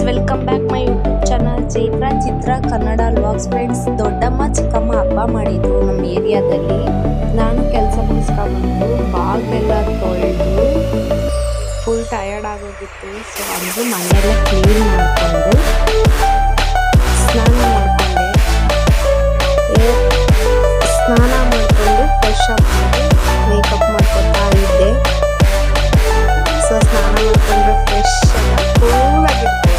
Welcome back my YouTube channel Chaitra Chitra Kannada vlogs. Friends, ದೊಡ್ಡಮ್ಮ ಚಿಕ್ಕಮ್ಮ ಹಬ್ಬ ಮಾಡಿದ್ರು ನಮ್ಮ ಏರಿಯಾದಲ್ಲಿ. ನಾನು ಕೆಲಸ ಮುಗಿಸ್ಕೊಂಡ್ಬಂದು ಬಾಗಿಲೆಲ್ಲ ತೊಳೆದು ಫುಲ್ ಟಯರ್ಡ್ ಆಗೋಗಿತ್ತು. ಸೊ ಅಂದರೂ ಮನೆಯೆಲ್ಲ ಕ್ಲೀನ್ ಮಾಡಿಕೊಂಡು ಸ್ನಾನ ಮಾಡಿಕೊಂಡು ಫ್ರೆಶ್ ಅಪ್ ಮಾಡಿ ಮೇಕಪ್ ಮಾಡ್ಕೊತಾ ಇದ್ದೆ. ಸೊ ಸ್ನಾನ ಮಾಡಿಕೊಂಡ್ರೆ ಫ್ರೆಶ್ ಎಲ್ಲ ಕೂಲಾಗಿತ್ತು,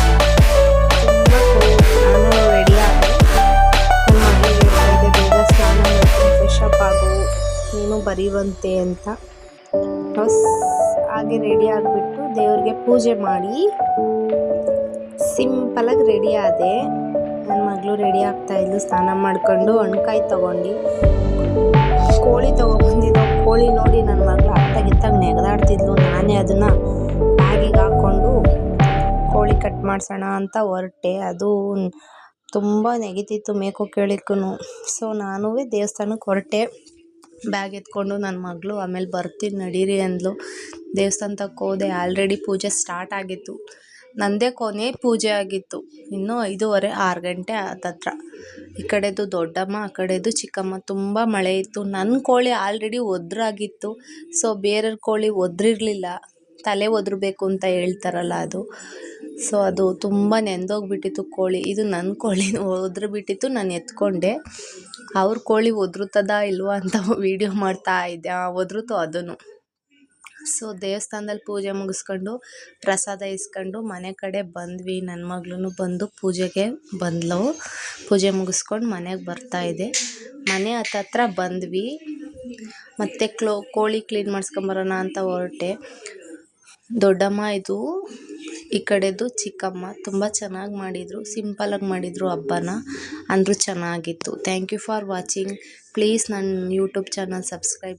ತುಂಬ ಕೂಲ್. ನಾನು ರೆಡಿ ಆದೆ, ನನ್ನ ಮಗಳಿಗೆ ಹೇಳ್ತಾ ಇದ್ದೆ ಬೇಗ ಸ್ನಾನ ಮಾಡ್ಕೊಂಡು ಫ್ರೆಶ್ ಅಪ್ ಆಗು, ನೀನು ಬರೀವಂತೆ ಅಂತ. ಹಾಗೆ ರೆಡಿ ಆಗಿಬಿಟ್ಟು ದೇವ್ರಿಗೆ ಪೂಜೆ ಮಾಡಿ ಸಿಂಪಲಾಗಿ ರೆಡಿ ಆದೆ. ನನ್ನ ಮಗಳು ರೆಡಿ ಆಗ್ತಾ ಇದ್ಲು, ಸ್ನಾನ ಮಾಡ್ಕೊಂಡು ಹಣ್ಕಾಯಿ ತೊಗೊಂಡು ಕೋಳಿ ತೊಗೊಬಂದಿದ್ದು. ಕೋಳಿ ನೋಡಿ ನನ್ನ ಮಗಳು ಅತ್ತಾಗಿತ್ತಾಗ ನೆಗದಾಡ್ತಿದ್ಲು. ನಾನೇ ಅದನ್ನು ಬ್ಯಾಗಿಗೆ ಹಾಕ್ಕೊಂಡು ಕೋಳಿ ಕಟ್ ಮಾಡಿಸೋಣ ಅಂತ ಹೊರಟೆ. ಅದು ತುಂಬ ನೆಗಿತಿತ್ತು ಮೇಕೋ ಕೇಳಿಕ್ಕೂ. ಸೊ ನಾನು ದೇವಸ್ಥಾನಕ್ಕೆ ಹೊರಟೆ ಬ್ಯಾಗ್ ಎತ್ಕೊಂಡು. ನನ್ನ ಮಗಳು ಆಮೇಲೆ ಬರ್ತೀನಿ ನಡೀರಿ ಅಂದ್ಲು. ದೇವಸ್ಥಾನ ತಕ್ಕ ಹೋದೆ. ಆಲ್ರೆಡಿ ಪೂಜೆ ಸ್ಟಾರ್ಟ್ ಆಗಿತ್ತು. ನಂದೇ ಕೊನೆ ಪೂಜೆ ಆಗಿತ್ತು. ಇನ್ನೂ 5:30 6 ಗಂಟೆ ಹತ್ತತ್ರ. ಈ ಕಡೆದು ದೊಡ್ಡಮ್ಮ, ಆ ಕಡೆದು ಚಿಕ್ಕಮ್ಮ. ತುಂಬ ಮಳೆ ಇತ್ತು. ನನ್ನ ಕೋಳಿ ಆಲ್ರೆಡಿ ಒದ್ರಾಗಿತ್ತು. ಸೊ ಬೇರೆಯವ್ರ ಕೋಳಿ ಒದ್ರಿರಲಿಲ್ಲ, ತಲೆ ಒದ್ರಬೇಕು ಅಂತ ಹೇಳ್ತಾರಲ್ಲ ಅದು. ಸೊ ಅದು ತುಂಬ ನೆಂದೋಗ್ಬಿಟ್ಟಿತ್ತು ಕೋಳಿ. ಇದು ನನ್ನ ಕೋಳಿ ಒದ್ರಿಬಿಟ್ಟಿತ್ತು. ನಾನು ಎತ್ಕೊಂಡೆ. ಅವ್ರ ಕೋಳಿ ಒದ್ರುತ್ತದ ಇಲ್ವಾ ಅಂತ ವೀಡಿಯೋ ಮಾಡ್ತಾ ಇದ್ದೆ. ಒದ್ರುತ್ತು ಅದನ್ನು. ಸೊ ದೇವಸ್ಥಾನದಲ್ಲಿ ಪೂಜೆ ಮುಗಿಸ್ಕೊಂಡು ಪ್ರಸಾದ ಇಸ್ಕೊಂಡು ಮನೆ ಕಡೆ ಬಂದ್ವಿ. ನನ್ನ ಮಗಳೂ ಬಂದು ಪೂಜೆಗೆ ಬಂದಳು. ಪೂಜೆ ಮುಗಿಸ್ಕೊಂಡು ಮನೆಗೆ ಬರ್ತಾಯಿದ್ದೆ. ಮನೆ ಹತ್ತತ್ರ ಬಂದ್ವಿ. ಮತ್ತು ಕೋಳಿ ಕ್ಲೀನ್ ಮಾಡಿಸ್ಕೊಂಬರೋಣ ಅಂತ ಹೊರಟೆ. ದೊಡ್ಡಮ್ಮ ಇದು, ಈ ಕಡೆದು ಚಿಕ್ಕಮ್ಮ. ತುಂಬ ಚೆನ್ನಾಗಿ ಮಾಡಿದರು, ಸಿಂಪಲಾಗಿ ಮಾಡಿದರು ಹಬ್ಬನ. ಅಂದರೂ ಚೆನ್ನಾಗಿತ್ತು. Thank you for watching. Please ನನ್ನ ಯೂಟ್ಯೂಬ್ ಚಾನಲ್ ಸಬ್ಸ್ಕ್ರೈಬ್